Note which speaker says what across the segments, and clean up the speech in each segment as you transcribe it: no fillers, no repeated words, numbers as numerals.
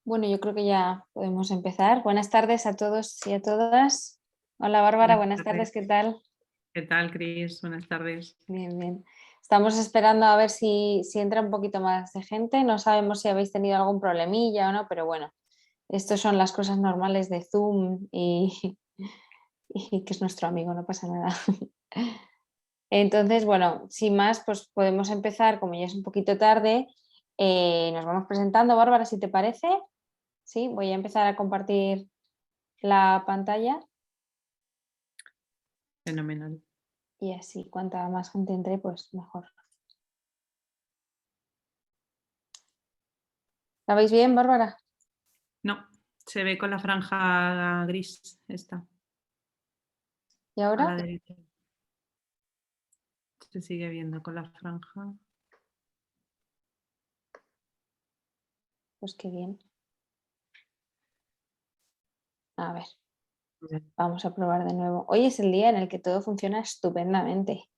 Speaker 1: Bueno, yo creo que ya podemos empezar. Buenas tardes a todos y a todas. Hola Bárbara,
Speaker 2: Buenas
Speaker 1: buenas
Speaker 2: tardes.
Speaker 1: tardes, ¿qué tal?
Speaker 2: ¿Qué tal, Cris? Buenas tardes.
Speaker 1: Bien, bien. Estamos esperando a ver si entra un poquito más de gente. No sabemos si habéis tenido algún problemilla o no, pero bueno, estas son las cosas normales de Zoom y que es nuestro amigo, no pasa nada. Entonces, bueno, sin más, pues podemos empezar, como ya es un poquito tarde, nos vamos presentando. Bárbara, si te parece, sí, voy a empezar a compartir la pantalla.
Speaker 2: Fenomenal.
Speaker 1: Y así, cuanta más gente entre, pues mejor. ¿La veis bien, Bárbara?
Speaker 2: No, se ve con la franja gris esta,
Speaker 1: ¿Y
Speaker 2: a
Speaker 1: ahora?
Speaker 2: la derecha. Se sigue viendo con la franja.
Speaker 1: Pues qué bien. A ver,
Speaker 2: Bien.
Speaker 1: vamos a probar de nuevo. Hoy es el día en el que todo funciona estupendamente.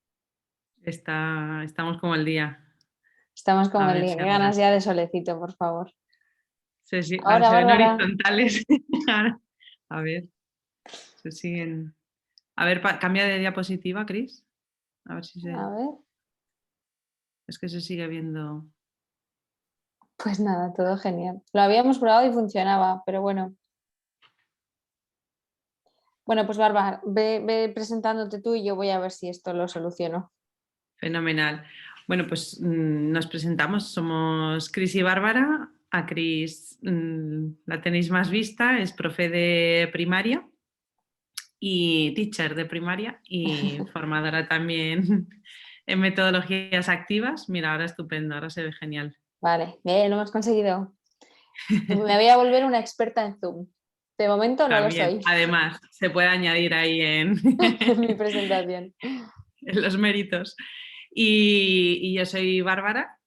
Speaker 2: Estamos como el día.
Speaker 1: Estamos
Speaker 2: A
Speaker 1: como el
Speaker 2: ver
Speaker 1: día.
Speaker 2: si
Speaker 1: Qué
Speaker 2: ahora
Speaker 1: ganas ya de solecito, por favor. Ahora,
Speaker 2: se ven
Speaker 1: Bárbara.
Speaker 2: horizontales. A ver, se siguen. A ver, cambia de diapositiva, Cris. A ver si se.
Speaker 1: A ver.
Speaker 2: Es que se sigue viendo.
Speaker 1: Pues nada, todo genial. Lo habíamos probado y funcionaba, pero bueno. Bueno, pues Bárbara, ve presentándote tú y yo voy a ver si esto lo soluciono.
Speaker 2: Fenomenal. Bueno, pues nos presentamos. Somos Cris y Bárbara. A Cris la tenéis más vista, es profe de primaria y teacher de primaria y formadora también en metodologías activas. Mira, ahora estupendo, ahora se ve genial.
Speaker 1: Vale, bien, lo hemos conseguido. Me voy a volver una experta en Zoom. De momento no lo
Speaker 2: También,
Speaker 1: soy
Speaker 2: además, se puede añadir ahí en,
Speaker 1: en mi presentación.
Speaker 2: en los méritos. Y yo soy Bárbara,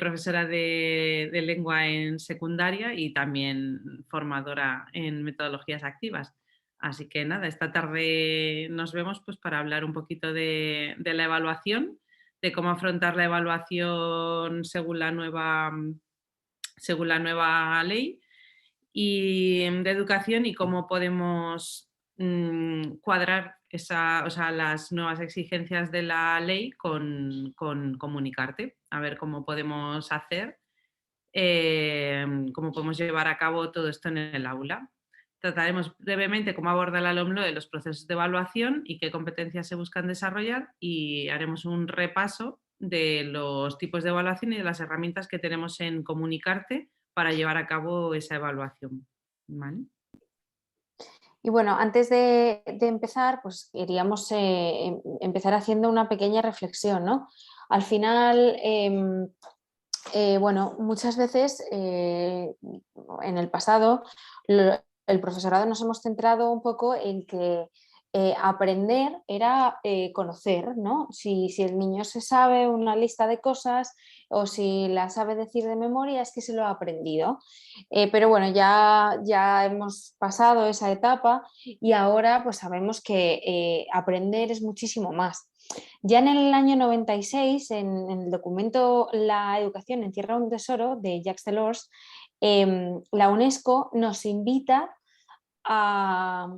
Speaker 2: profesora de lengua en secundaria y también formadora en metodologías activas. Así que nada, esta tarde nos vemos pues, para hablar un poquito de la evaluación, de cómo afrontar la evaluación según la nueva ley y de educación y cómo podemos cuadrar o sea, las nuevas exigencias de la ley con comunicarte, a ver cómo podemos hacer, cómo podemos llevar a cabo todo esto en el aula. Trataremos brevemente cómo aborda la LOMLOE los procesos de evaluación y qué competencias se buscan desarrollar y haremos un repaso de los tipos de evaluación y de las herramientas que tenemos en Comunicarte para llevar a cabo esa evaluación. ¿Vale?
Speaker 1: Y bueno, antes de empezar, pues queríamos empezar haciendo una pequeña reflexión, ¿no? Al final, bueno, muchas veces en el pasado el profesorado nos hemos centrado un poco en que aprender era conocer, ¿no? Si el niño se sabe una lista de cosas o si la sabe decir de memoria es que se lo ha aprendido. Pero bueno, ya hemos pasado esa etapa y ahora pues sabemos que aprender es muchísimo más. Ya en el año 96, en el documento La educación encierra un tesoro de Jacques Delors, la UNESCO nos invita a,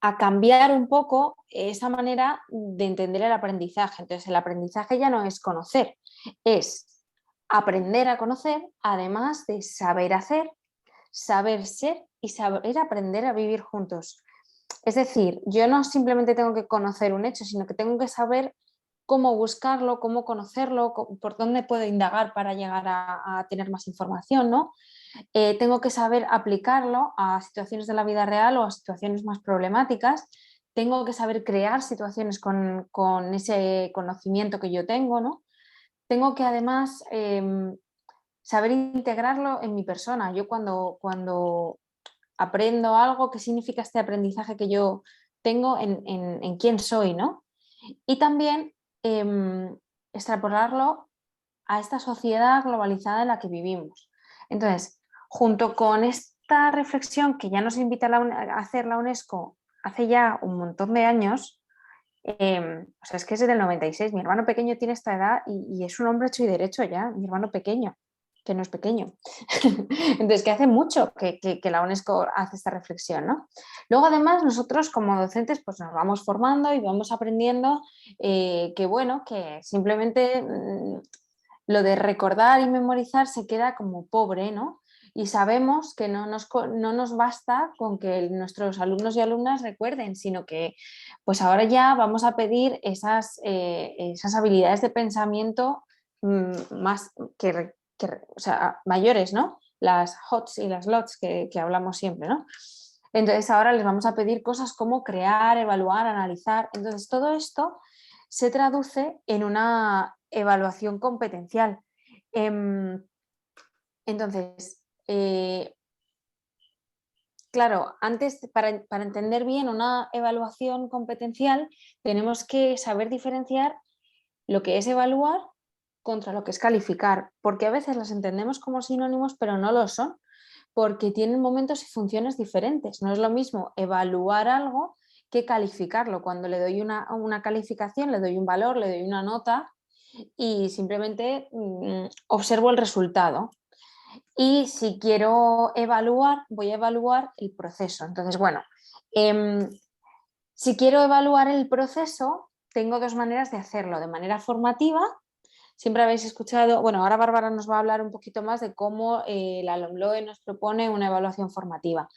Speaker 1: a cambiar un poco esa manera de entender el aprendizaje. Entonces, el aprendizaje ya no es conocer, es aprender a conocer, además de saber hacer, saber ser y saber aprender a vivir juntos. Es decir, yo no simplemente tengo que conocer un hecho, sino que tengo que saber cómo buscarlo, cómo conocerlo, por dónde puedo indagar para llegar a tener más información, ¿no? Tengo que saber aplicarlo a situaciones de la vida real o a situaciones más problemáticas. Tengo que saber crear situaciones con ese conocimiento que yo tengo, ¿no? Tengo que además saber integrarlo en mi persona. Yo cuando aprendo algo, qué significa este aprendizaje que yo tengo en quién soy, ¿no? Y también extrapolarlo a esta sociedad globalizada en la que vivimos. Entonces, junto con esta reflexión que ya nos invita a hacer la UNESCO hace ya un montón de años, o sea, es que es del 96, mi hermano pequeño tiene esta edad y es un hombre hecho y derecho ya, mi hermano pequeño. que no es pequeño. Entonces, que hace mucho que la UNESCO hace esta reflexión, ¿no? Luego, además, nosotros como docentes pues nos vamos formando y vamos aprendiendo que, bueno, que simplemente lo de recordar y memorizar se queda como pobre, ¿no? Y sabemos que no nos basta con que nuestros alumnos y alumnas recuerden, sino que pues ahora ya vamos a pedir esas habilidades de pensamiento más o sea, mayores, ¿no? Las HOTS y las LOTS que hablamos siempre, ¿no? Entonces ahora les vamos a pedir cosas como crear, evaluar, analizar. Entonces todo esto se traduce en una evaluación competencial. Entonces, claro, antes para entender bien una evaluación competencial tenemos que saber diferenciar lo que es evaluar contra lo que es calificar, porque a veces las entendemos como sinónimos, pero no lo son, porque tienen momentos y funciones diferentes. No es lo mismo evaluar algo que calificarlo. Cuando le doy una calificación, le doy un valor, le doy una nota y simplemente observo el resultado. Y si quiero evaluar, voy a evaluar el proceso. Entonces, bueno, si quiero evaluar el proceso, tengo dos maneras de hacerlo. De manera formativa, siempre habéis escuchado, bueno, ahora Bárbara nos va a hablar un poquito más de cómo la LOMLOE nos propone una evaluación formativa.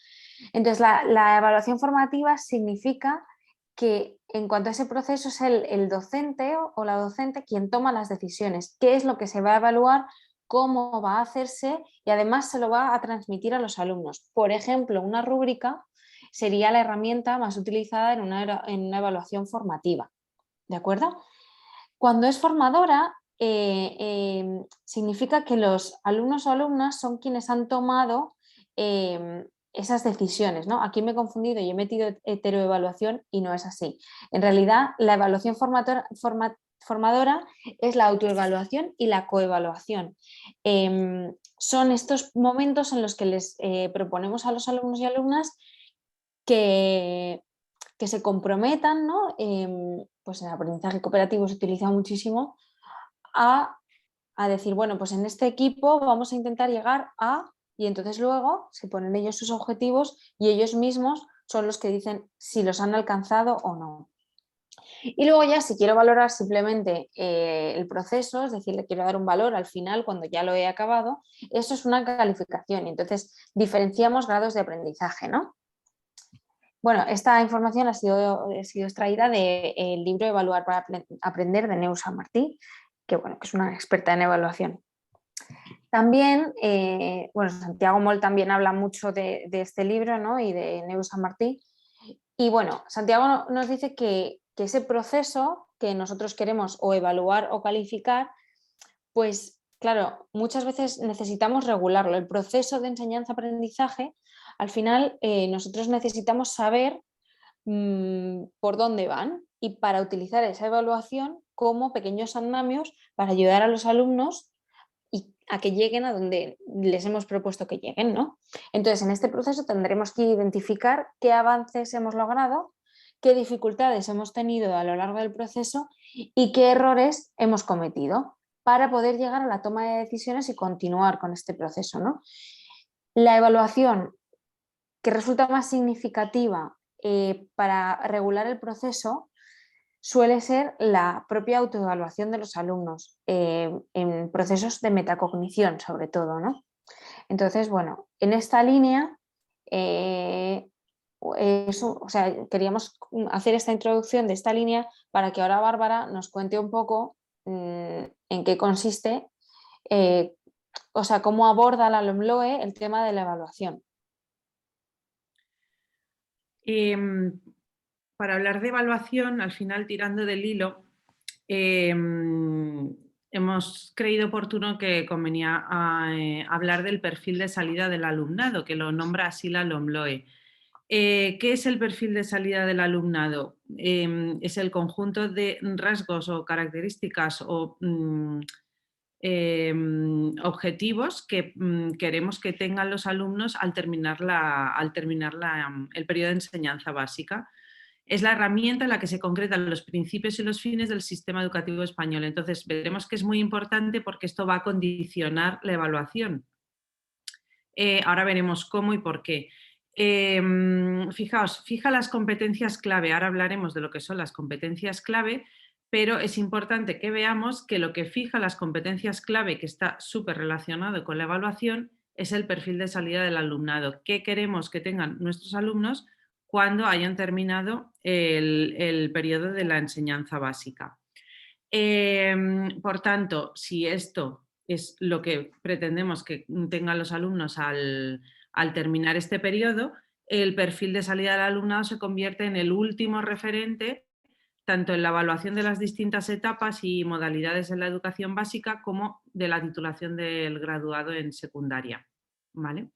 Speaker 1: Entonces, la evaluación formativa significa que en cuanto a ese proceso es el docente o la docente quien toma las decisiones, qué es lo que se va a evaluar, cómo va a hacerse y además se lo va a transmitir a los alumnos. Por ejemplo, una rúbrica sería la herramienta más utilizada en una evaluación formativa. ¿De acuerdo? Cuando es formadora, significa que los alumnos o alumnas son quienes han tomado esas decisiones, ¿no? Aquí me he confundido y he metido heteroevaluación y no es así. En realidad, la evaluación formadora es la autoevaluación y la coevaluación. Son estos momentos en los que les proponemos a los alumnos y alumnas que se comprometan, ¿no? Pues en el aprendizaje cooperativo se utiliza muchísimo a, decir, bueno, pues en este equipo vamos a intentar llegar a, y entonces luego se ponen ellos sus objetivos y ellos mismos son los que dicen si los han alcanzado o no. Y luego ya si quiero valorar simplemente el proceso, es decir, le quiero dar un valor al final cuando ya lo he acabado, eso es una calificación y entonces diferenciamos grados de aprendizaje, ¿no? Bueno, esta información ha sido extraída del libro Evaluar para aprender de Neus Martí, que, bueno, que es una experta en evaluación. También, bueno, Santiago Moll también habla mucho de este libro, ¿no? Y de Neus Martí. Y bueno, Santiago nos dice que ese proceso que nosotros queremos o evaluar o calificar, pues claro, muchas veces necesitamos regularlo. El proceso de enseñanza-aprendizaje, al final nosotros necesitamos saber por dónde van y para utilizar esa evaluación como pequeños andamios para ayudar a los alumnos y a que lleguen a donde les hemos propuesto que lleguen, ¿no? Entonces, en este proceso tendremos que identificar qué avances hemos logrado, qué dificultades hemos tenido a lo largo del proceso y qué errores hemos cometido para poder llegar a la toma de decisiones y continuar con este proceso, ¿no? La evaluación que resulta más significativa para regular el proceso suele ser la propia autoevaluación de los alumnos en procesos de metacognición, sobre todo, ¿no? Entonces, bueno, en esta línea, o sea, queríamos hacer esta introducción de esta línea para que ahora Bárbara nos cuente un poco en qué consiste, o sea, cómo aborda la LOMLOE el tema de la evaluación.
Speaker 2: Para hablar de evaluación, al final tirando del hilo, hemos creído oportuno que convenía hablar del perfil de salida del alumnado, que lo nombra así la LOMLOE. ¿Qué es el perfil de salida del alumnado? Es el conjunto de rasgos o características o objetivos que queremos que tengan los alumnos al terminar el periodo de enseñanza básica. Es la herramienta en la que se concretan los principios y los fines del sistema educativo español. Entonces, veremos que es muy importante porque esto va a condicionar la evaluación. Ahora veremos cómo y por qué. Fijaos, fija las competencias clave. Ahora hablaremos de lo que son las competencias clave, pero es importante que veamos que lo que fija las competencias clave, que está súper relacionado con la evaluación, es el perfil de salida del alumnado. ¿Qué queremos que tengan nuestros alumnos cuando hayan terminado el periodo de la enseñanza básica? Por tanto, si esto es lo que pretendemos que tengan los alumnos al terminar este periodo, el perfil de salida del alumnado se convierte en el último referente tanto en la evaluación de las distintas etapas y modalidades en la educación básica como de la titulación del graduado en secundaria. ¿Vale?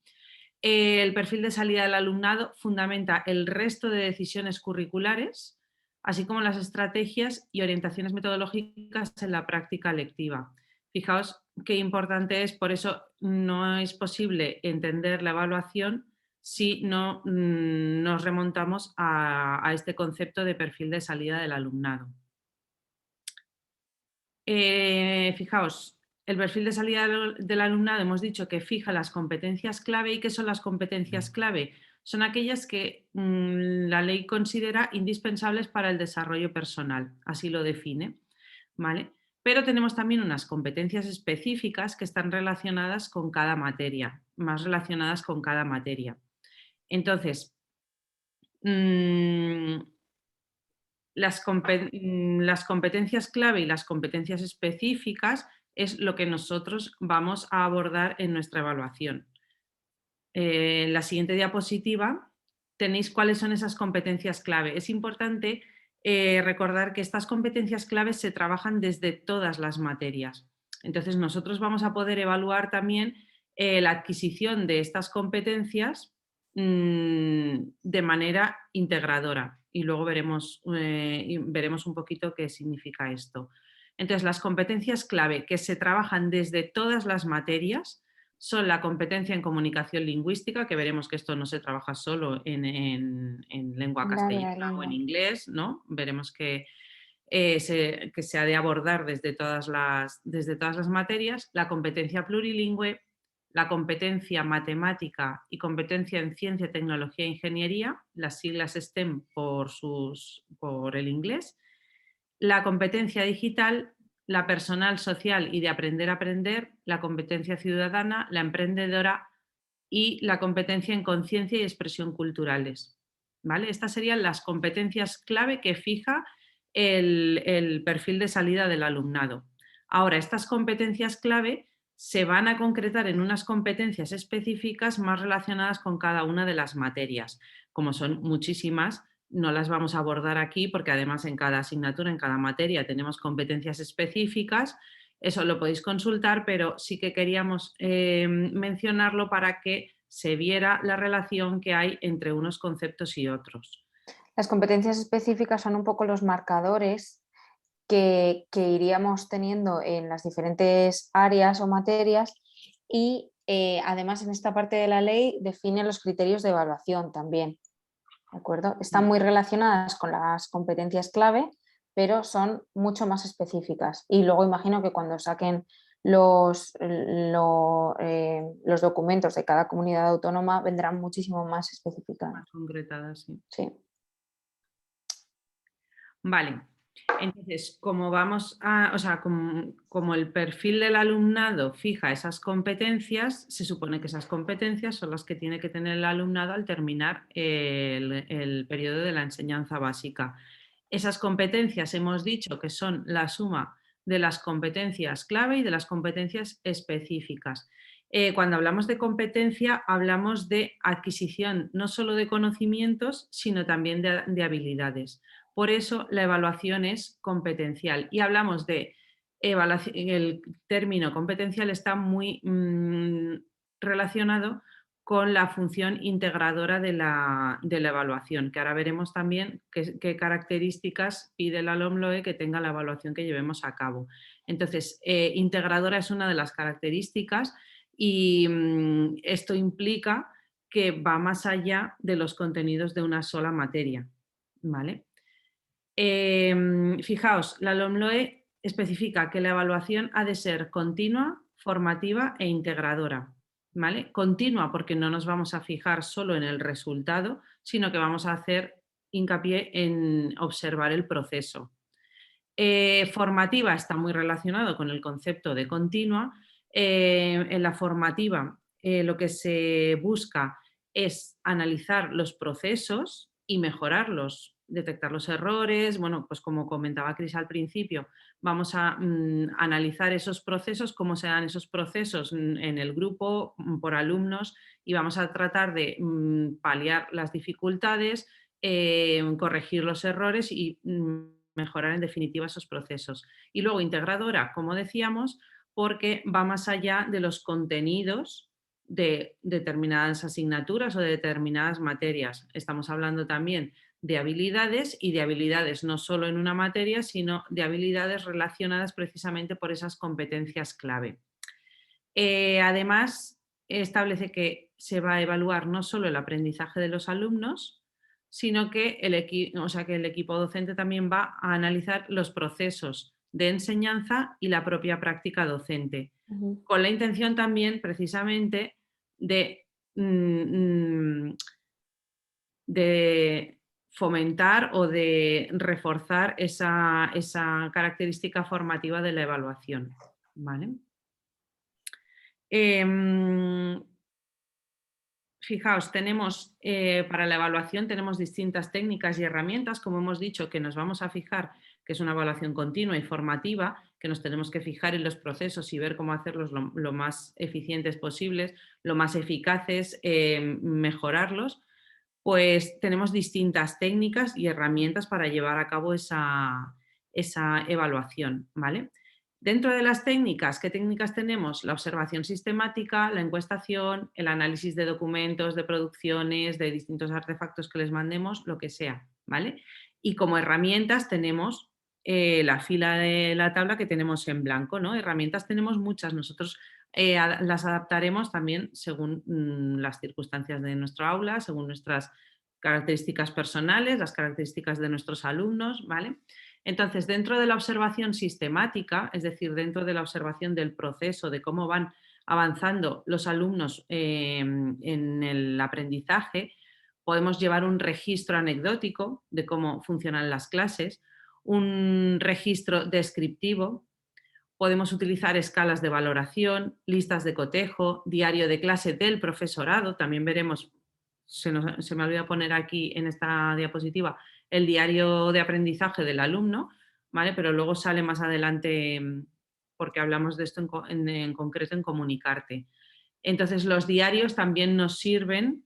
Speaker 2: El perfil de salida del alumnado fundamenta el resto de decisiones curriculares, así como las estrategias y orientaciones metodológicas en la práctica lectiva. Fijaos qué importante es, por eso no es posible entender la evaluación si no nos remontamos a este concepto de perfil de salida del alumnado. Fijaos, el perfil de salida del alumnado hemos dicho que fija las competencias clave. ¿Y qué son las competencias clave? Son aquellas que la ley considera indispensables para el desarrollo personal, así lo define, ¿vale? Pero tenemos también unas competencias específicas que están relacionadas con cada materia, más relacionadas con cada materia. Entonces, las competencias clave y las competencias específicas es lo que nosotros vamos a abordar en nuestra evaluación. En la siguiente diapositiva tenéis cuáles son esas competencias clave. Es importante recordar que estas competencias clave se trabajan desde todas las materias. Entonces nosotros vamos a poder evaluar también la adquisición de estas competencias de manera integradora y luego veremos un poquito qué significa esto. Entonces, las competencias clave que se trabajan desde todas las materias son la competencia en comunicación lingüística, que veremos que esto no se trabaja solo en lengua
Speaker 1: En el área de
Speaker 2: castellana o en
Speaker 1: lengua.
Speaker 2: inglés, ¿no? Veremos que se ha de abordar desde todas las materias, la competencia plurilingüe, la competencia matemática y competencia en ciencia, tecnología e ingeniería, las siglas STEM por el inglés, la competencia digital, la personal, social y de aprender a aprender, la competencia ciudadana, la emprendedora y la competencia en conciencia y expresión culturales. ¿Vale? Estas serían las competencias clave que fija el perfil de salida del alumnado. Ahora, estas competencias clave se van a concretar en unas competencias específicas más relacionadas con cada una de las materias. Como son muchísimas, no las vamos a abordar aquí porque además en cada asignatura, en cada materia tenemos competencias específicas. Eso lo podéis consultar, pero sí que queríamos mencionarlo para que se viera la relación que hay entre unos conceptos y otros.
Speaker 1: Las competencias específicas son un poco los marcadores que iríamos teniendo en las diferentes áreas o materias y además en esta parte de la ley define los criterios de evaluación también. ¿De acuerdo? Están muy relacionadas con las competencias clave, pero son mucho más específicas. Y luego imagino que cuando saquen los documentos de cada comunidad autónoma vendrán muchísimo más especificadas.
Speaker 2: Más concretadas, sí.
Speaker 1: Sí.
Speaker 2: Vale, entonces, como el perfil del alumnado fija esas competencias, se supone que esas competencias son las que tiene que tener el alumnado al terminar el periodo de la enseñanza básica. Esas competencias hemos dicho que son la suma de las competencias clave y de las competencias específicas. Cuando hablamos de competencia, hablamos de adquisición no solo de conocimientos, sino también de habilidades. Por eso la evaluación es competencial y hablamos de evaluación. El término competencial está muy relacionado con la función integradora de la evaluación, que ahora veremos también qué características pide la LOMLOE que tenga la evaluación que llevemos a cabo. Entonces, integradora es una de las características y esto implica que va más allá de los contenidos de una sola materia. ¿vale? Fijaos, la LOMLOE especifica que la evaluación ha de ser continua, formativa e integradora, ¿vale? Continua porque no nos vamos a fijar solo en el resultado, sino que vamos a hacer hincapié en observar el proceso. Formativa está muy relacionado con el concepto de continua. En la formativa lo que se busca es analizar los procesos y mejorarlos, detectar los errores. Bueno, pues como comentaba Cris al principio, vamos a analizar esos procesos, cómo se dan esos procesos en el grupo, por alumnos, y vamos a tratar de paliar las dificultades, corregir los errores y mejorar en definitiva esos procesos. Y luego integradora, como decíamos, porque va más allá de los contenidos de determinadas asignaturas o de determinadas materias. Estamos hablando también de habilidades, y de habilidades no solo en una materia, sino de habilidades relacionadas precisamente por esas competencias clave. Además, establece que se va a evaluar no solo el aprendizaje de los alumnos, sino que que el equipo docente también va a analizar los procesos de enseñanza y la propia práctica docente,
Speaker 1: Ujú.
Speaker 2: con la intención también precisamente de, mm, de fomentar o de reforzar esa característica formativa de la evaluación. ¿Vale? Em, Fijaos, tenemos para la evaluación tenemos distintas técnicas y herramientas, como hemos dicho, que nos vamos a fijar, que es una evaluación continua y formativa, que nos tenemos que fijar en los procesos y ver cómo hacerlos lo más eficientes posibles, lo más eficaces, mejorarlos. Pues tenemos distintas técnicas y herramientas para llevar a cabo esa evaluación, ¿vale? Dentro de las técnicas, ¿qué técnicas tenemos? La observación sistemática, la encuestación, el análisis de documentos, de producciones, de distintos artefactos que les mandemos, lo que sea, ¿vale? Y como herramientas tenemos la fila de la tabla que tenemos en blanco, ¿no? Herramientas tenemos muchas. Nosotros las adaptaremos también según las circunstancias de nuestro aula, según nuestras características personales, las características de nuestros alumnos, ¿vale? Entonces, dentro de la observación sistemática, es decir, dentro de la observación del proceso, de cómo van avanzando los alumnos en el aprendizaje, podemos llevar un registro anecdótico de cómo funcionan las clases, un registro descriptivo. Podemos utilizar escalas de valoración, listas de cotejo, diario de clase del profesorado. También veremos, se me olvidó poner aquí en esta diapositiva, el diario de aprendizaje del alumno, ¿vale? Pero luego sale más adelante porque hablamos de esto en concreto en Comunicarte. Entonces, los diarios también nos sirven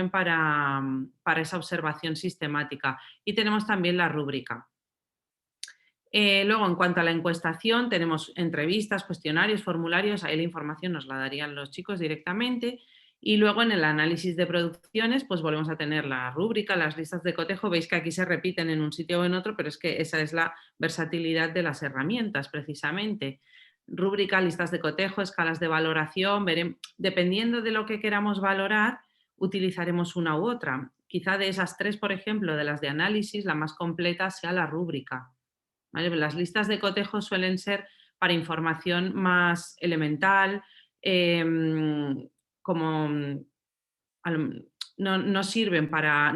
Speaker 2: para esa observación sistemática. Y tenemos también la rúbrica. Luego, en cuanto a la encuestación, tenemos entrevistas, cuestionarios, formularios, ahí la información nos la darían los chicos directamente. Y luego en el análisis de producciones, pues volvemos a tener la rúbrica, las listas de cotejo. Veis que aquí se repiten en un sitio o en otro, pero es que esa es la versatilidad de las herramientas, precisamente. Rúbrica, listas de cotejo, escalas de valoración. Dependiendo de lo que queramos valorar, utilizaremos una u otra. Quizá de esas tres, por ejemplo, de las de análisis, la más completa sea la rúbrica. ¿Vale? Las listas de cotejo suelen ser para información más elemental, como no sirven para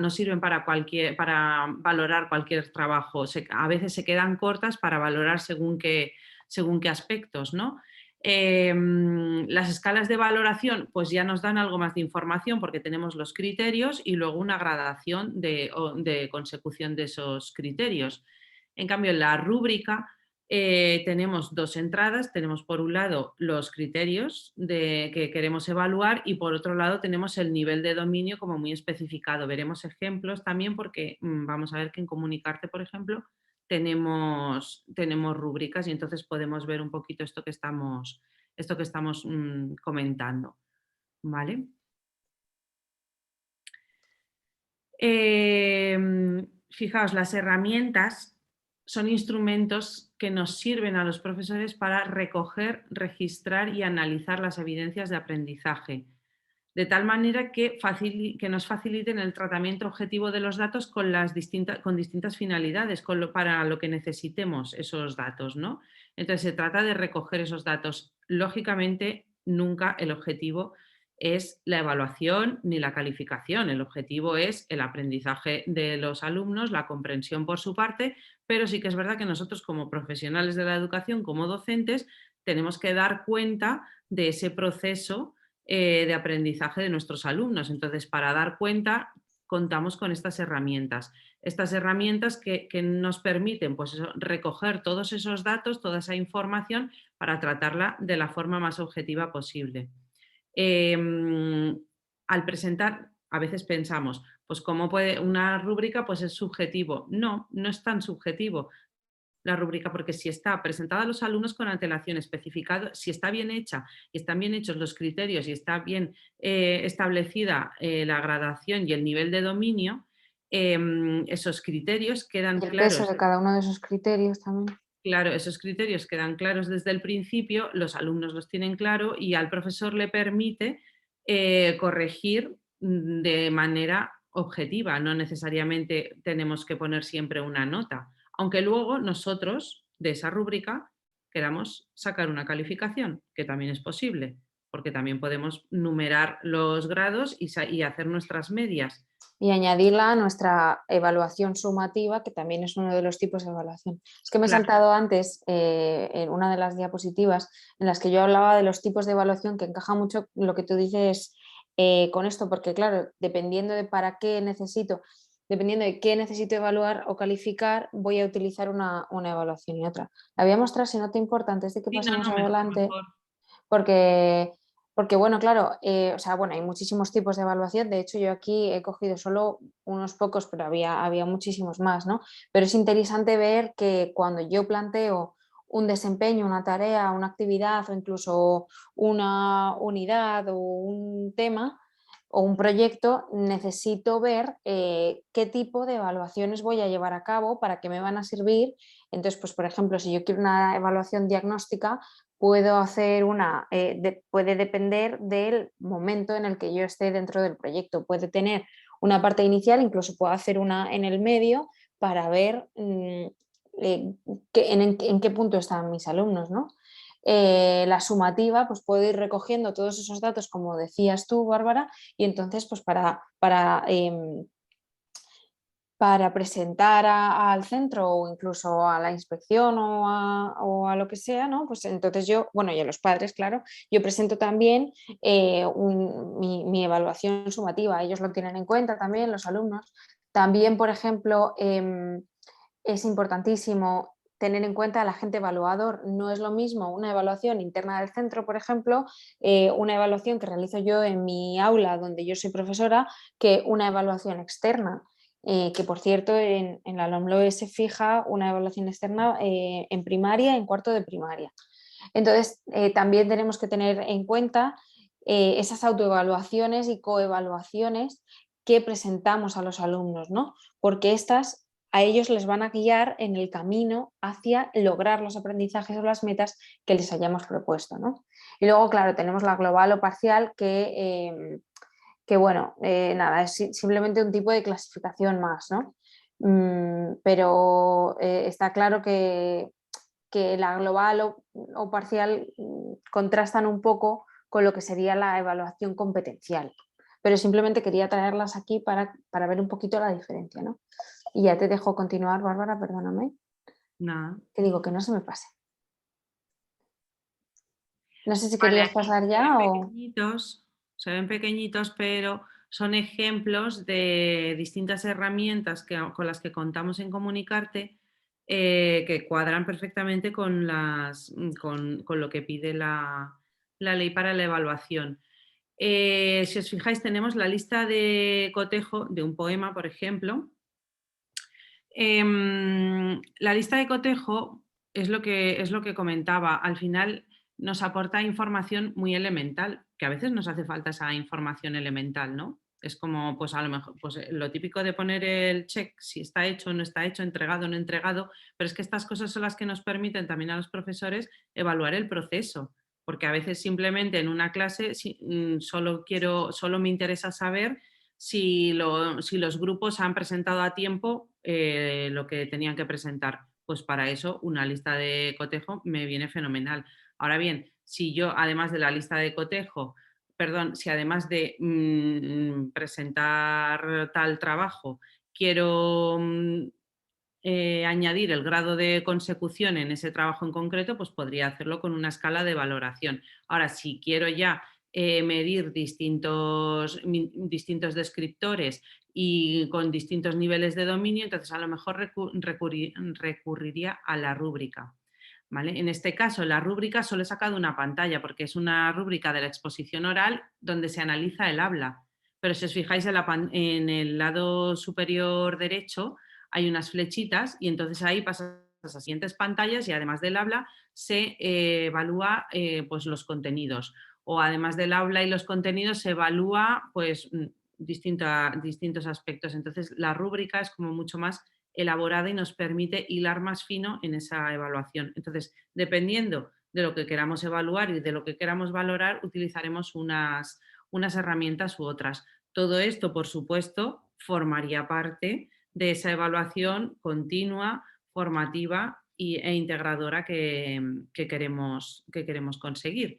Speaker 2: valorar cualquier trabajo. A veces se quedan cortas para valorar según qué aspectos, ¿no? Las escalas de valoración pues ya nos dan algo más de información porque tenemos los criterios y luego una gradación de consecución de esos criterios. En cambio, en la rúbrica tenemos dos entradas. Tenemos por un lado los criterios que queremos evaluar y por otro lado tenemos el nivel de dominio como muy especificado. Veremos ejemplos también porque vamos a ver que en Comunicarte, por ejemplo, tenemos rúbricas y entonces podemos ver un poquito esto que estamos comentando. ¿Vale? Fijaos, las herramientas son instrumentos que nos sirven a los profesores para recoger, registrar y analizar las evidencias de aprendizaje. de tal manera que nos faciliten el tratamiento objetivo de los datos con distintas finalidades, para lo que necesitemos esos datos, ¿no? Entonces se trata de recoger esos datos. Lógicamente, nunca el objetivo es la evaluación ni la calificación. El objetivo es el aprendizaje de los alumnos, la comprensión por su parte, pero sí que es verdad que nosotros como profesionales de la educación, como docentes, tenemos que dar cuenta de ese proceso de aprendizaje de nuestros alumnos. Entonces, para dar cuenta, contamos con estas herramientas. Estas herramientas que nos permiten, pues eso, recoger todos esos datos, toda esa información para tratarla de la forma más objetiva posible. Al presentar, a veces pensamos, pues cómo puede una rúbrica, pues es subjetivo. No, no es tan subjetivo la rúbrica, porque si está presentada a los alumnos con antelación, especificado, si está bien hecha y están bien hechos los criterios y está bien establecida la gradación y el nivel de dominio, esos criterios quedan
Speaker 1: Y el peso
Speaker 2: claros.
Speaker 1: de cada uno de esos criterios también.
Speaker 2: Claro, esos criterios quedan claros desde el principio, los alumnos los tienen claro y al profesor le permite corregir de manera objetiva, no necesariamente tenemos que poner siempre una nota, aunque luego nosotros de esa rúbrica queramos sacar una calificación, que también es posible, porque también podemos numerar los grados y hacer nuestras medias.
Speaker 1: Y añadirla a nuestra evaluación sumativa, que también es uno de los tipos de evaluación. Es que me he
Speaker 2: Claro,
Speaker 1: saltado antes en una de las diapositivas en las que yo hablaba de los tipos de evaluación, que encaja mucho lo que tú dices con esto, porque claro, dependiendo de para qué necesito, dependiendo de qué necesito evaluar o calificar, voy a utilizar una evaluación y otra. La voy a mostrar, si no te importa, antes de que
Speaker 2: sí, no,
Speaker 1: pasemos
Speaker 2: no, mejor,
Speaker 1: adelante,
Speaker 2: mejor.
Speaker 1: porque, porque bueno, claro, o sea, bueno, hay muchísimos tipos de evaluación. De hecho, yo aquí he cogido solo unos pocos, pero había muchísimos más, ¿no? Pero es interesante ver que cuando yo planteo un desempeño, una tarea, una actividad o incluso una unidad o un tema o un proyecto, necesito ver qué tipo de evaluaciones voy a llevar a cabo, para qué me van a servir. Entonces, pues por ejemplo, si yo quiero una evaluación diagnóstica, puedo hacer puede depender del momento en el que yo esté dentro del proyecto. Puede tener una parte inicial, incluso puedo hacer una en el medio para ver en qué punto están mis alumnos, ¿no? La sumativa, pues puedo ir recogiendo todos esos datos, como decías tú, Bárbara, y entonces pues para presentar al centro o incluso a la inspección o a lo que sea, ¿no? Pues entonces yo, bueno, y a los padres, claro, yo presento también mi evaluación sumativa. Ellos lo tienen en cuenta también, los alumnos. También, por ejemplo, es importantísimo tener en cuenta al agente evaluador. No es lo mismo una evaluación interna del centro, por ejemplo, una evaluación que realizo yo en mi aula donde yo soy profesora, que una evaluación externa. Que por cierto en la LOMLOE se fija una evaluación externa en primaria, en cuarto de primaria. Entonces también tenemos que tener en cuenta esas autoevaluaciones y coevaluaciones que presentamos a los alumnos, ¿no? Porque estas a ellos les van a guiar en el camino hacia lograr los aprendizajes o las metas que les hayamos propuesto, ¿no? Y luego, claro, tenemos la global o parcial que bueno, nada, es simplemente un tipo de clasificación más, ¿no? Pero está claro que la global o parcial contrastan un poco con lo que sería la evaluación competencial. Pero simplemente quería traerlas aquí para ver un poquito la diferencia, ¿no? Y ya te dejo continuar, Bárbara, perdóname.
Speaker 2: Nada.
Speaker 1: Que digo que no se me pase. No sé si
Speaker 2: Vale,
Speaker 1: querías
Speaker 2: aquí
Speaker 1: pasar ya o...
Speaker 2: se ven pequeñitos, pero son ejemplos de distintas herramientas con las que contamos en Comunicarte, que cuadran perfectamente con lo que pide la ley para la evaluación. Si os fijáis, tenemos la lista de cotejo de un poema, por ejemplo. La lista de cotejo es lo que comentaba. Al final nos aporta información muy elemental, que a veces nos hace falta esa información elemental, ¿no? Es como, pues a lo mejor, pues lo típico de poner el check, si está hecho o no está hecho, entregado o no entregado, pero es que estas cosas son las que nos permiten también a los profesores evaluar el proceso. porque a veces simplemente en una clase solo me interesa saber si los grupos han presentado a tiempo lo que tenían que presentar. Pues para eso una lista de cotejo me viene fenomenal. Ahora bien, si yo además de la lista de cotejo, perdón, si además de presentar tal trabajo quiero añadir el grado de consecución en ese trabajo en concreto, pues podría hacerlo con una escala de valoración. Ahora, si quiero ya medir distintos descriptores y con distintos niveles de dominio, entonces a lo mejor recurriría a la rúbrica. ¿Vale? En este caso, la rúbrica solo he sacado una pantalla porque es una rúbrica de la exposición oral donde se analiza el habla. Pero si os fijáis en el lado superior derecho, hay unas flechitas y entonces ahí pasas a las siguientes pantallas y además del habla se evalúa pues los contenidos, o además del habla y los contenidos se evalúa pues distintos aspectos. Entonces la rúbrica es como mucho más elaborada y nos permite hilar más fino en esa evaluación. Entonces, dependiendo de lo que queramos evaluar y de lo que queramos valorar, utilizaremos unas herramientas u otras. Todo esto, por supuesto, formaría parte de esa evaluación continua, formativa e integradora que queremos conseguir.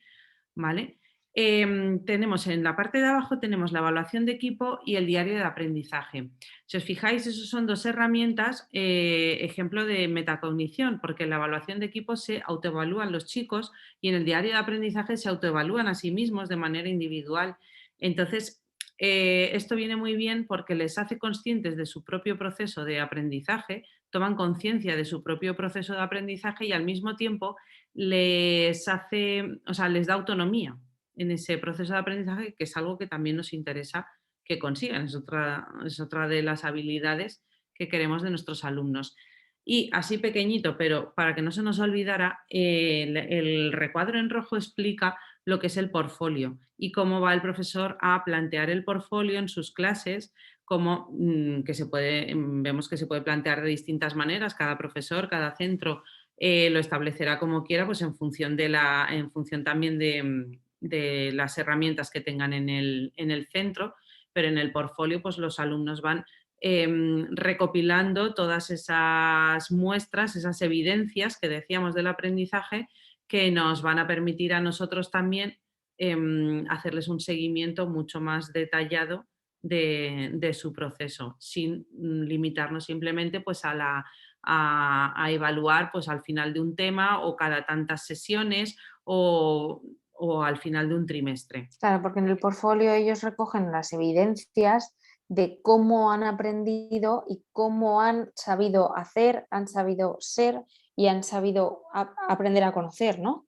Speaker 2: ¿Vale? Tenemos en la parte de abajo tenemos la evaluación de equipo y el diario de aprendizaje. Si os fijáis, esas son dos herramientas, ejemplo de metacognición, porque en la evaluación de equipo se autoevalúan los chicos y en el diario de aprendizaje se autoevalúan a sí mismos de manera individual. Entonces, esto viene muy bien porque les hace conscientes de su propio proceso de aprendizaje, toman conciencia de su propio proceso de aprendizaje y al mismo tiempo les hace, o sea, les da autonomía en ese proceso de aprendizaje, que es algo que también nos interesa que consigan. Es otra de las habilidades que queremos de nuestros alumnos. Y así pequeñito, pero para que no se nos olvidara, el recuadro en rojo explica lo que es el portfolio y cómo va el profesor a plantear el portfolio en sus clases, como vemos que se puede plantear de distintas maneras, cada profesor, cada centro lo establecerá como quiera, pues en función también de las herramientas que tengan en el centro, pero en el portfolio pues los alumnos van recopilando todas esas muestras, esas evidencias que decíamos del aprendizaje, que nos van a permitir a nosotros también hacerles un seguimiento mucho más detallado de su proceso, sin limitarnos simplemente pues a evaluar pues al final de un tema o cada tantas sesiones o al final de un trimestre.
Speaker 1: Claro, porque en el portfolio ellos recogen las evidencias de cómo han aprendido y cómo han sabido hacer, han sabido ser y han sabido aprender a conocer, ¿no? O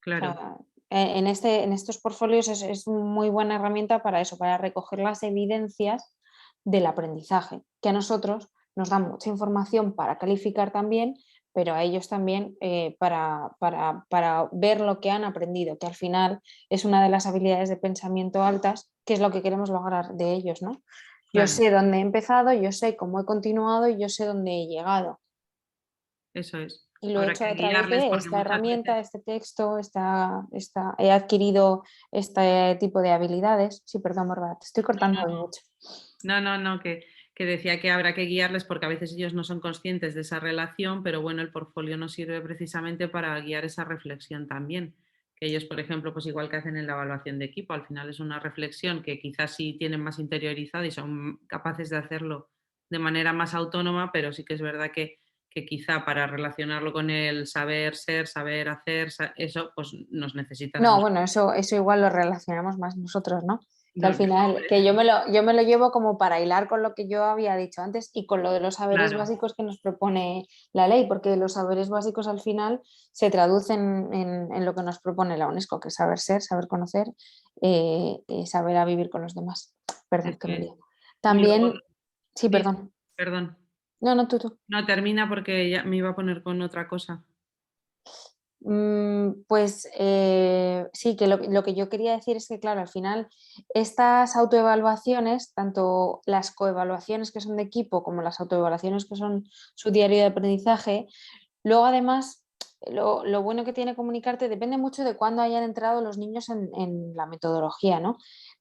Speaker 2: Claro.
Speaker 1: sea, en estos portfolios es una muy buena herramienta para eso, para recoger las evidencias del aprendizaje, que a nosotros nos da mucha información para calificar también, pero a ellos también para ver lo que han aprendido, que al final es una de las habilidades de pensamiento altas, que es lo que queremos lograr de ellos, ¿no? Yo
Speaker 2: Claro,
Speaker 1: sé dónde he empezado, yo sé cómo he continuado y yo sé dónde he llegado.
Speaker 2: eso es.
Speaker 1: Y lo he
Speaker 2: Habrá
Speaker 1: hecho
Speaker 2: que
Speaker 1: a través
Speaker 2: guiarles
Speaker 1: de
Speaker 2: porque
Speaker 1: esta
Speaker 2: muchas veces...
Speaker 1: herramienta, este texto, he adquirido este tipo de habilidades. Sí, perdón, Bárbara, te estoy
Speaker 2: No,
Speaker 1: cortando
Speaker 2: no,
Speaker 1: hoy mucho.
Speaker 2: no, que decía que habrá que guiarles porque a veces ellos no son conscientes de esa relación, pero bueno, el portfolio nos sirve precisamente para guiar esa reflexión también. Que ellos, por ejemplo, pues igual que hacen en la evaluación de equipo, al final es una reflexión que quizás sí tienen más interiorizada y son capaces de hacerlo de manera más autónoma, pero sí que es verdad que quizá para relacionarlo con el saber ser, saber hacer, eso pues nos necesitan a
Speaker 1: No,
Speaker 2: nosotros.
Speaker 1: bueno, eso igual lo relacionamos más nosotros, ¿no? Que al
Speaker 2: No,
Speaker 1: final, que yo me lo llevo como para hilar con lo que yo había dicho antes y con lo de los saberes
Speaker 2: claro,
Speaker 1: básicos que nos propone la ley, porque los saberes básicos al final se traducen en lo que nos propone la UNESCO, que es saber ser, saber conocer, saber a vivir con los demás. Perdón,
Speaker 2: eso
Speaker 1: que me
Speaker 2: es.
Speaker 1: lío.
Speaker 2: Y luego,
Speaker 1: También, sí, perdón.
Speaker 2: perdón.
Speaker 1: No, no, tú.
Speaker 2: No, termina porque ya me iba a poner con otra cosa.
Speaker 1: Pues sí, que lo que yo quería decir es que, claro, al final estas autoevaluaciones, tanto las coevaluaciones que son de equipo como las autoevaluaciones que son su diario de aprendizaje, luego además lo bueno que tiene comunicarte depende mucho de cuándo hayan entrado los niños en la metodología, ¿no?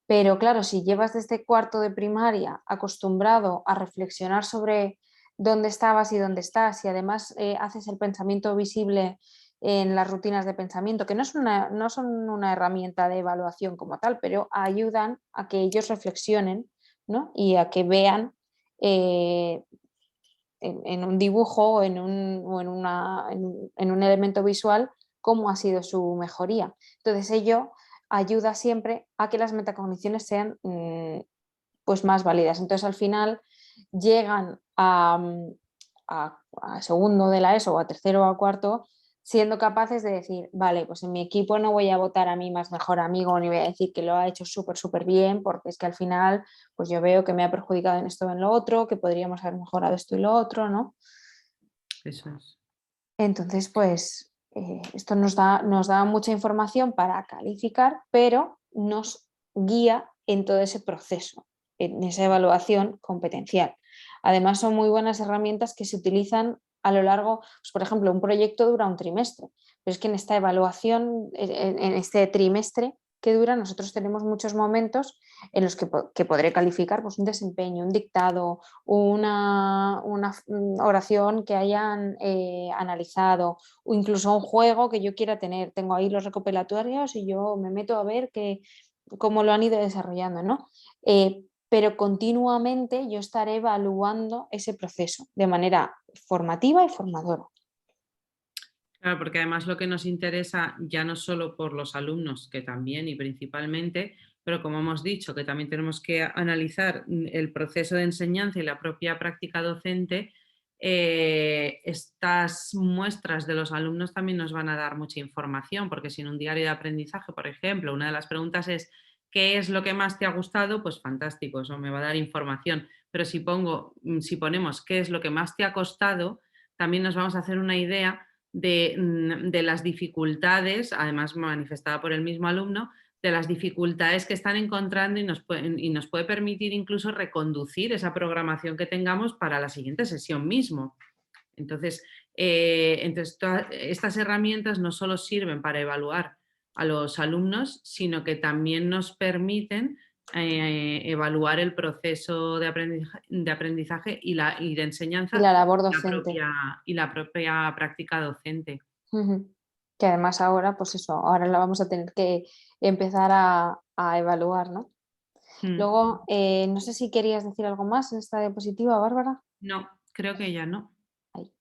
Speaker 1: Pero claro, si llevas desde cuarto de primaria acostumbrado a reflexionar sobre dónde estabas y dónde estás, y además haces el pensamiento visible en las rutinas de pensamiento, que no son una herramienta de evaluación como tal, pero ayudan a que ellos reflexionen, ¿no? Y a que vean eh, en un dibujo en un elemento visual cómo ha sido su mejoría. Entonces ello ayuda siempre a que las metacogniciones sean pues más válidas. Entonces al final llegan a segundo de la ESO o a tercero o a cuarto siendo capaces de decir, vale, pues en mi equipo no voy a votar a mi más mejor amigo ni voy a decir que lo ha hecho súper, súper bien, porque es que al final pues yo veo que me ha perjudicado en esto o en lo otro, que podríamos haber mejorado esto y lo otro, ¿no?
Speaker 2: Eso es.
Speaker 1: Entonces, pues esto nos da mucha información para calificar, pero nos guía en todo ese proceso, en esa evaluación competencial. Además, son muy buenas herramientas que se utilizan a lo largo, pues, por ejemplo, un proyecto dura un trimestre, pero es que en esta evaluación, en este trimestre que dura, nosotros tenemos muchos momentos en los que podré calificar pues, un desempeño, un dictado, una oración que hayan analizado o incluso un juego que yo quiera tener. Tengo ahí los recopilatorios y yo me meto a ver cómo lo han ido desarrollando, ¿no? Pero continuamente yo estaré evaluando ese proceso de manera formativa y formadora.
Speaker 2: Claro, porque además lo que nos interesa ya no solo por los alumnos, que también y principalmente, pero como hemos dicho, que también tenemos que analizar el proceso de enseñanza y la propia práctica docente, estas muestras de los alumnos también nos van a dar mucha información, porque si en un diario de aprendizaje, por ejemplo, una de las preguntas es ¿qué es lo que más te ha gustado? Pues fantástico, eso me va a dar información. Pero si ponemos qué es lo que más te ha costado, también nos vamos a hacer una idea de las dificultades, además manifestada por el mismo alumno, de las dificultades que están encontrando y nos puede permitir incluso reconducir esa programación que tengamos para la siguiente sesión mismo. Entonces todas estas herramientas no solo sirven para evaluar a los alumnos, sino que también nos permiten evaluar el proceso de aprendizaje y de
Speaker 1: Y
Speaker 2: enseñanza
Speaker 1: la labor docente.
Speaker 2: y la propia práctica docente.
Speaker 1: Ujú. Que además ahora, pues eso, ahora la vamos a tener que empezar a evaluar, ¿no?
Speaker 2: Mm.
Speaker 1: Luego, no sé si querías decir algo más en esta diapositiva, Bárbara.
Speaker 2: No, creo que ya no.
Speaker 1: Ahí,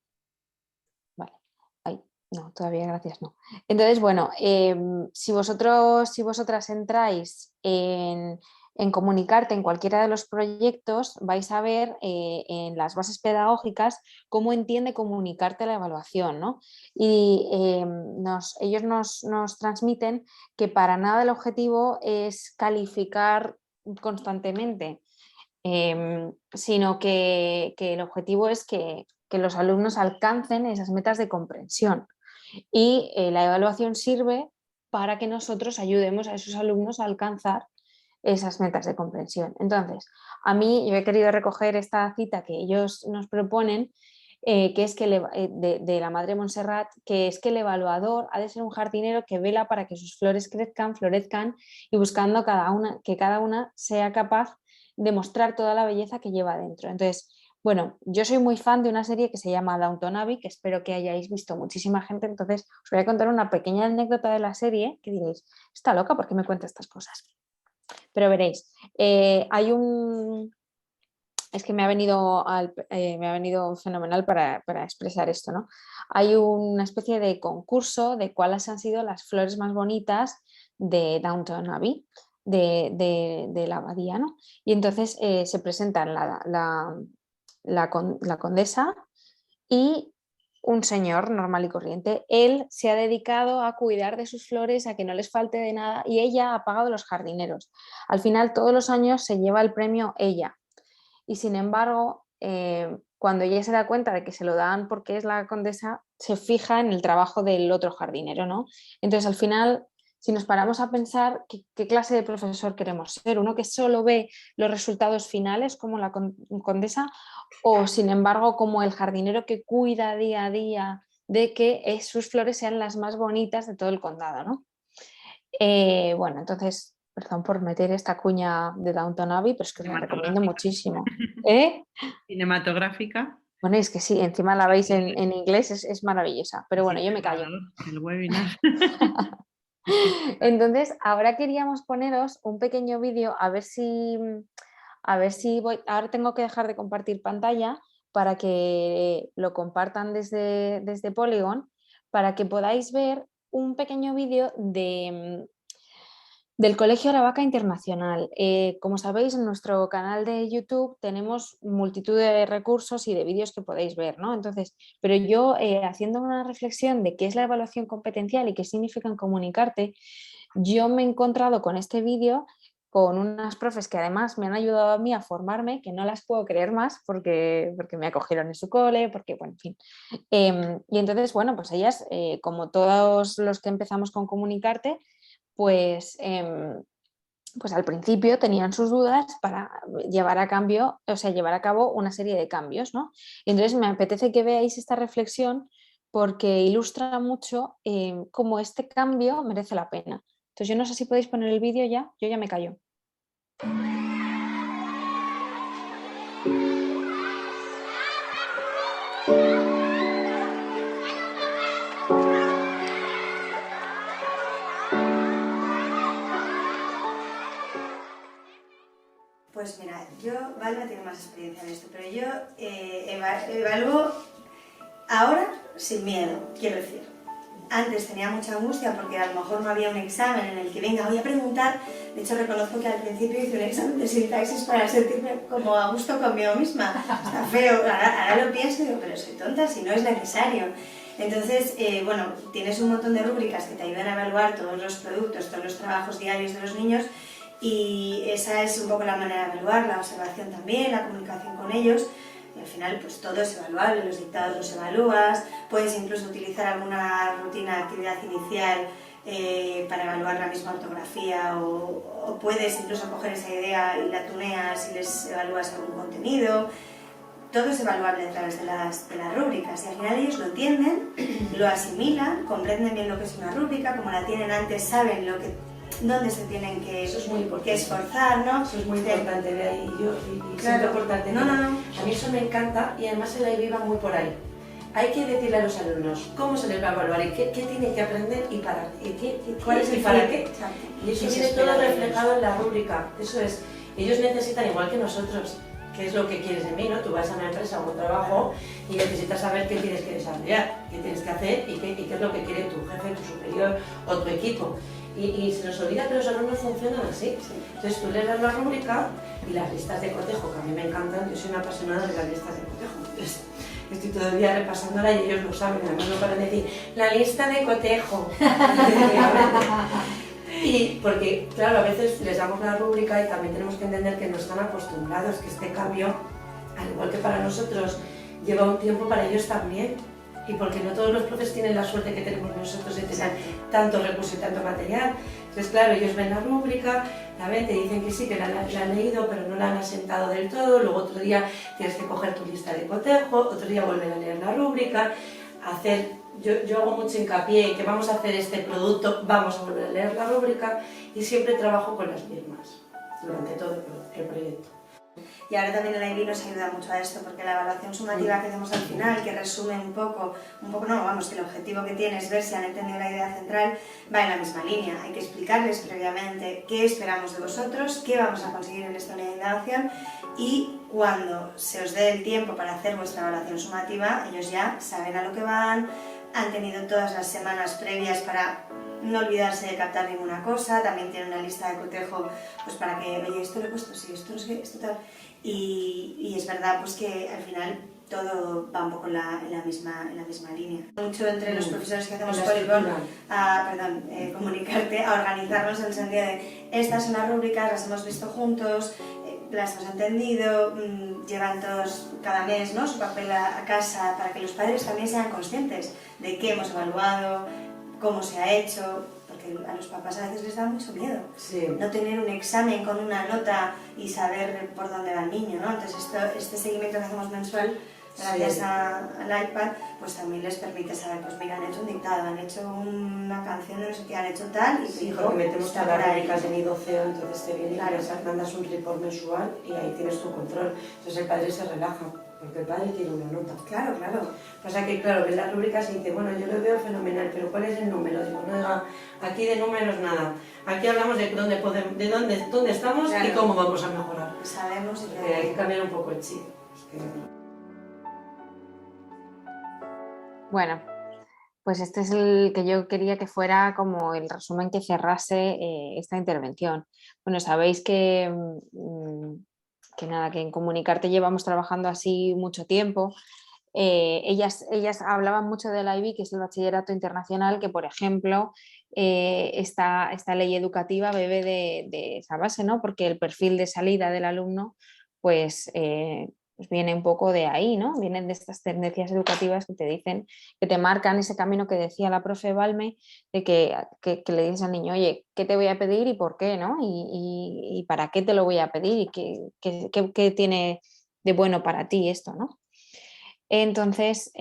Speaker 1: vale. Ahí. No, todavía gracias, no. Entonces, bueno, si vosotras entráis en comunicarte en cualquiera de los proyectos, vais a ver en las bases pedagógicas cómo entiende comunicarte la evaluación, ¿no? Y ellos nos transmiten que para nada el objetivo es calificar constantemente, sino que el objetivo es que los alumnos alcancen esas metas de comprensión. Y la evaluación sirve para que nosotros ayudemos a esos alumnos a alcanzar esas metas de comprensión. Entonces, a mí yo he querido recoger esta cita que ellos nos proponen, que es que de la Madre Montserrat, que es que el evaluador ha de ser un jardinero que vela para que sus flores crezcan, florezcan y buscando que cada una sea capaz de mostrar toda la belleza que lleva dentro. Entonces, bueno, yo soy muy fan de una serie que se llama Downton Abbey, que espero que hayáis visto muchísima gente, entonces os voy a contar una pequeña anécdota de la serie que diréis, está loca, ¿por qué me cuenta estas cosas? Pero veréis, hay un... Es que me ha venido fenomenal para expresar esto, ¿no? Hay una especie de concurso de cuáles han sido las flores más bonitas de Downton Abbey, de la abadía, ¿no? Y entonces se presentan la condesa y un señor normal y corriente. Él se ha dedicado a cuidar de sus flores, a que no les falte de nada, y ella ha pagado los jardineros. Al final, todos los años se lleva el premio ella. Y sin embargo, cuando ella se da cuenta de que se lo dan porque es la condesa, se fija en el trabajo del otro jardinero, ¿no? Entonces, al final, si nos paramos a pensar qué clase de profesor queremos ser, uno que solo ve los resultados finales como la condesa, o sin embargo como el jardinero que cuida día a día de que sus flores sean las más bonitas de todo el condado, ¿no? Bueno, entonces, perdón por meter esta cuña de Downton Abbey, pero es que os la recomiendo
Speaker 2: Cinematográfica.
Speaker 1: muchísimo. ¿Eh?
Speaker 2: Cinematográfica.
Speaker 1: Bueno, es que sí, encima la veis en inglés, es maravillosa, pero
Speaker 2: Así
Speaker 1: bueno, yo me callo.
Speaker 2: preparado el webinar.
Speaker 1: Entonces, ahora queríamos poneros un pequeño vídeo, a ver si voy, ahora tengo que dejar de compartir pantalla para que lo compartan desde Polygon, para que podáis ver un pequeño vídeo del Colegio Aravaca Internacional. Como sabéis, en nuestro canal de YouTube tenemos multitud de recursos y de vídeos que podéis ver, ¿no? Entonces, pero yo, haciendo una reflexión de qué es la evaluación competencial y qué significa en comunicarte, yo me he encontrado con este vídeo con unas profes que además me han ayudado a mí a formarme, que no las puedo creer más porque me acogieron en su cole, porque, bueno, en fin. Y entonces, bueno, pues ellas, como todos los que empezamos con Comunicarte, pues, pues al principio tenían sus dudas para llevar a llevar a cabo una serie de cambios, ¿no? Y entonces me apetece que veáis esta reflexión porque ilustra mucho cómo este cambio merece la pena. Entonces yo no sé si podéis poner el vídeo ya, yo ya me callo.
Speaker 3: Pues mira, Valva tiene más experiencia en esto, pero yo evalúo ahora sin miedo, quiero decir. Antes tenía mucha angustia porque a lo mejor no había un examen en el que venga, voy a preguntar. De hecho, reconozco que al principio hice un examen de sintaxis para sentirme como a gusto conmigo misma. Está feo, ahora lo pienso y digo, pero soy tonta si no es necesario. Entonces, bueno, tienes un montón de rúbricas que te ayudan a evaluar todos los productos, todos los trabajos diarios de los niños, y esa es un poco la manera de evaluar, la observación también, la comunicación con ellos. Y al final pues todo es evaluable, los dictados los evalúas, puedes incluso utilizar alguna rutina de actividad inicial para evaluar la misma ortografía o puedes incluso coger esa idea y la tuneas y les evalúas algún contenido. Todo es evaluable a través de las rúbricas y al final ellos lo entienden, lo asimilan, comprenden bien lo que es una rúbrica, como la tienen antes, saben dónde se tienen que esforzar, ¿no?
Speaker 4: Eso es muy importante, Bea, y
Speaker 3: claro.
Speaker 4: siempre importante.
Speaker 3: No.
Speaker 4: A mí eso me encanta y además en la IBI va muy por ahí. Hay que decirle a los alumnos cómo se les va a evaluar y qué tienen que aprender y para cuál es el para qué. Y eso viene todo reflejado en la rúbrica. Eso es, ellos necesitan igual que nosotros. ¿Qué es lo que quieres de mí? ¿No? Tú vas a una empresa o un trabajo y necesitas saber qué tienes que desarrollar, qué tienes que hacer y qué es lo que quiere tu jefe, tu superior o tu equipo. Y se nos olvida que los alumnos funcionan así. Entonces tú les das la rúbrica y las listas de cotejo, que a mí me encantan, yo soy una apasionada de las listas de cotejo. Entonces, estoy todo el día repasándola y ellos lo saben, además no paran de decir, la lista de cotejo. Y porque, claro, a veces les damos la rúbrica y también tenemos que entender que no están acostumbrados, que este cambio, al igual que para nosotros, lleva un tiempo para ellos también. Y porque no todos los profes tienen la suerte que tenemos nosotros de tener tanto recurso y tanto material. Entonces, claro, ellos ven la rúbrica, la ven, te dicen que sí, que la han leído, pero no la han asentado del todo. Luego otro día tienes que coger tu lista de cotejo, otro día volver a leer la rúbrica, yo hago mucho hincapié en que vamos a hacer este producto, vamos a volver a leer la rúbrica y siempre trabajo con las mismas durante todo el proyecto.
Speaker 3: Y ahora también el IB nos ayuda mucho a esto, porque la evaluación sumativa que hacemos al final, que resume un poco no, vamos, que el objetivo que tiene es ver si han entendido la idea central, va en la misma línea. Hay que explicarles previamente qué esperamos de vosotros, qué vamos a conseguir en esta unidad de indagación y cuando se os dé el tiempo para hacer vuestra evaluación sumativa, ellos ya saben a lo que van, han tenido todas las semanas previas para no olvidarse de captar ninguna cosa, también tienen una lista de cotejo pues para que, oye, esto lo he puesto, sí, esto no sé qué, esto tal. Y es verdad pues que al final todo va un poco en la misma línea. Mucho entre los profesores que hacemos Polygon Comunicarte, a organizarnos en el sentido de estas son las rúbricas, las hemos visto juntos, las hemos entendido, llevan todos cada mes, ¿no?, su papel a casa para que los padres también sean conscientes de qué hemos evaluado, cómo se ha hecho, porque a los papás a veces les da mucho miedo no tener un examen con una nota y saber por dónde va el niño, ¿no? Entonces este seguimiento que hacemos mensual gracias al iPad, pues también les permite saber, pues mira, han hecho un dictado, han hecho una canción de no sé qué, han hecho tal, y
Speaker 4: Sí,
Speaker 3: hijo,
Speaker 4: porque metemos
Speaker 3: está
Speaker 4: todas
Speaker 3: por
Speaker 4: las
Speaker 3: ahí.
Speaker 4: rubricas en IDOCEO, entonces te viene
Speaker 3: Claro.
Speaker 4: y mandas un report mensual y ahí tienes tu control. Entonces el padre se relaja, porque el padre tiene una nota.
Speaker 3: Claro, claro.
Speaker 4: Pasa que, claro, ves las rúbricas y dice, bueno, yo lo veo fenomenal, pero ¿cuál es el número? Digo, no, oiga, aquí de números nada. Aquí hablamos de dónde estamos y
Speaker 3: Claro.
Speaker 4: cómo vamos a mejorar.
Speaker 3: Sabemos y
Speaker 4: Porque hay que cambiar un poco el chip. Es que...
Speaker 1: Bueno, pues este es el que yo quería que fuera como el resumen que cerrase esta intervención. Bueno, sabéis que nada, que en Comunicarte llevamos trabajando así mucho tiempo. Ellas hablaban mucho del IB, que es el Bachillerato Internacional, que por ejemplo esta ley educativa bebe de esa base, ¿no? Porque el perfil de salida del alumno pues viene un poco de ahí, ¿no? Vienen de estas tendencias educativas que te dicen, que te marcan ese camino que decía la profe Balme, de que le dices al niño, oye, ¿qué te voy a pedir y por qué, ¿no? Y para qué te lo voy a pedir y qué tiene de bueno para ti esto, ¿no? Entonces,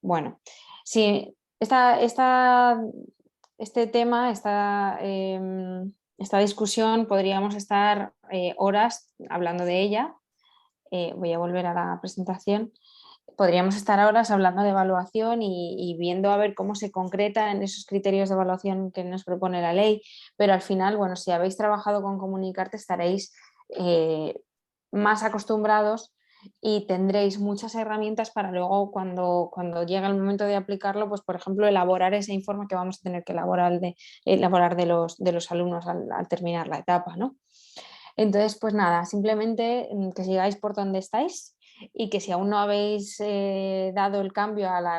Speaker 1: bueno, si este tema, esta discusión, podríamos estar horas hablando de ella. Voy a volver a la presentación. Podríamos estar horas hablando de evaluación y viendo a ver cómo se concreta en esos criterios de evaluación que nos propone la ley, pero al final, bueno, si habéis trabajado con Comunicarte estaréis más acostumbrados y tendréis muchas herramientas para luego cuando llegue el momento de aplicarlo, pues por ejemplo elaborar ese informe que vamos a tener que elaborar de los alumnos al terminar la etapa, ¿no? Entonces, pues nada, simplemente que sigáis por donde estáis y que si aún no habéis dado el cambio a la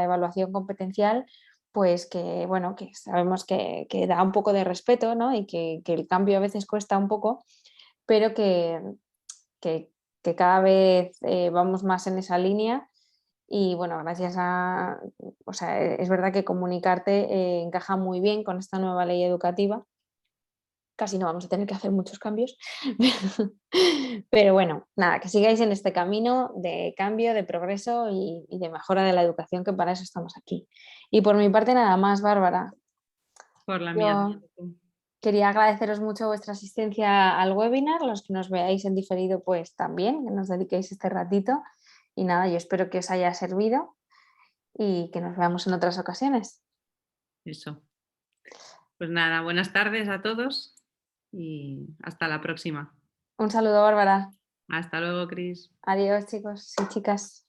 Speaker 1: evaluación competencial, pues que bueno, que sabemos que da un poco de respeto, ¿no? Y que el cambio a veces cuesta un poco, pero que, que cada vez vamos más en esa línea. Y bueno, o sea, es verdad que Comunicarte encaja muy bien con esta nueva ley educativa. Casi no vamos a tener que hacer muchos cambios. Pero bueno, nada, que sigáis en este camino de cambio, de progreso y de mejora de la educación, que para eso estamos aquí. Y por mi parte nada más, Bárbara.
Speaker 2: Por la
Speaker 1: Yo
Speaker 2: mía.
Speaker 1: quería agradeceros mucho vuestra asistencia al webinar, los que nos veáis en diferido pues también, que nos dediquéis este ratito. Y nada, yo espero que os haya servido y que nos veamos en otras ocasiones.
Speaker 2: Eso. Pues nada, buenas tardes a todos y hasta la próxima.
Speaker 1: Un saludo, Bárbara.
Speaker 2: Hasta luego, Cris.
Speaker 1: Adiós, chicos y chicas.